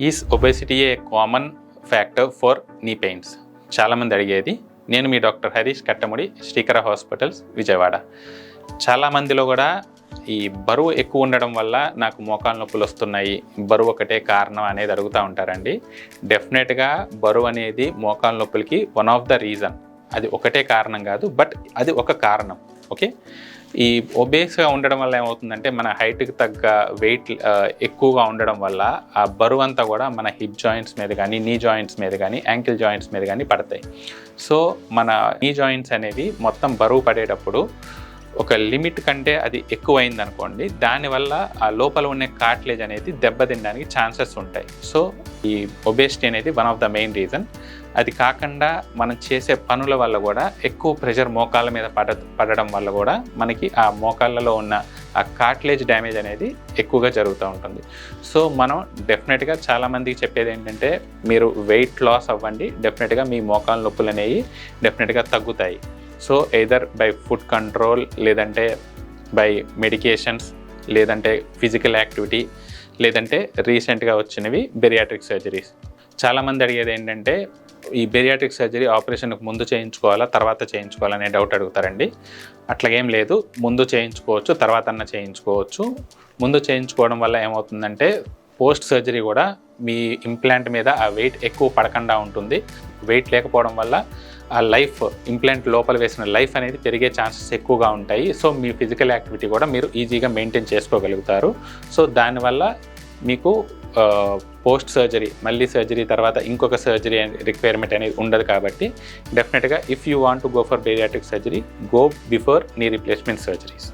Is obesity a common factor for నీ pains? చాలామంది అడిగేది. నేను మీ డాక్టర్ హరీష్ కట్టముడి, శ్రీకర హాస్పిటల్స్, విజయవాడ. చాలామందిలో కూడా ఈ బరువు ఎక్కువ ఉండడం వల్ల నాకు మోకాలు నొప్పులు వస్తున్నాయి, బరువు ఒకటే కారణం అనేది అడుగుతూ ఉంటారండి. డెఫినెట్గా బరువు అనేది మోకాలు నొప్పులకి వన్ ఆఫ్ ద రీజన్. అది ఒకటే కారణం కాదు, బట్ అది ఒక కారణం. ఓకే, ఈ ఒబేస్గా ఉండడం వల్ల ఏమవుతుందంటే మన హైట్కి తగ్గ వెయిట్ ఎక్కువగా ఉండడం వల్ల ఆ బరువు అంతా కూడా మన హిప్ జాయింట్స్ మీద కానీ, నీ జాయింట్స్ మీద కానీ, యాంకిల్ జాయింట్స్ మీద కానీ పడతాయి. సో మన నీ జాయింట్స్ అనేవి మొత్తం బరువు పడేటప్పుడు ఒక లిమిట్ కంటే అది ఎక్కువైంది అనుకోండి, దానివల్ల ఆ లోపల ఉన్న కార్టిలేజ్ అనేది దెబ్బతినడానికి ఛాన్సెస్ ఉంటాయి. సో ఈ ఒబేసిటీ అనేది one of the main reason. అది కాకుండా మనం చేసే పనుల వల్ల కూడా ఎక్కువ ప్రెషర్ మోకాళ్ళ మీద పడడం వల్ల కూడా మనకి ఆ మోకాళ్ళలో ఉన్న ఆ కార్టిలేజ్ డ్యామేజ్ అనేది ఎక్కువగా జరుగుతూ ఉంటుంది. సో మనం డెఫినెట్గా చాలామందికి చెప్పేది ఏంటంటే, మీరు వెయిట్ లాస్ అవ్వండి, డెఫినెట్గా మీ మోకాళ్ళ నొప్పులు అనేవి డెఫినెట్గా తగ్గుతాయి. So either by food control, లేదంటే బై మెడికేషన్స్, లేదంటే ఫిజికల్ యాక్టివిటీ, లేదంటే రీసెంట్గా వచ్చినవి బెరియాట్రిక్ సర్జరీస్. చాలామంది అడిగేది ఏంటంటే, ఈ బెరియాట్రిక్ సర్జరీ ఆపరేషన్కి ముందు చేయించుకోవాలా, తర్వాత చేయించుకోవాలనే డౌట్ అడుగుతారండి. అట్లాగేం లేదు, ముందు చేయించుకోవచ్చు, తర్వాత అన్న చేయించుకోవచ్చు. ముందు చేయించుకోవడం వల్ల ఏమవుతుందంటే, పోస్ట్ సర్జరీ కూడా మీ ఇంప్లాంట్ మీద ఆ వెయిట్ ఎక్కువ పడకుండా ఉంటుంది. వెయిట్ లేకపోవడం వల్ల ఆ లైఫ్, ఇంప్లాంట్ లోపల వేసిన లైఫ్ అనేది పెరిగే ఛాన్సెస్ ఎక్కువగా ఉంటాయి. సో మీ ఫిజికల్ యాక్టివిటీ కూడా మీరు ఈజీగా మెయింటైన్ చేసుకోగలుగుతారు. సో దానివల్ల మీకు పోస్ట్ సర్జరీ, మళ్ళీ సర్జరీ తర్వాత ఇంకొక సర్జరీ రిక్వైర్మెంట్ అనేది ఉండదు. కాబట్టి డెఫినెట్గా if you want to go for bariatric surgery, go before knee replacement surgeries.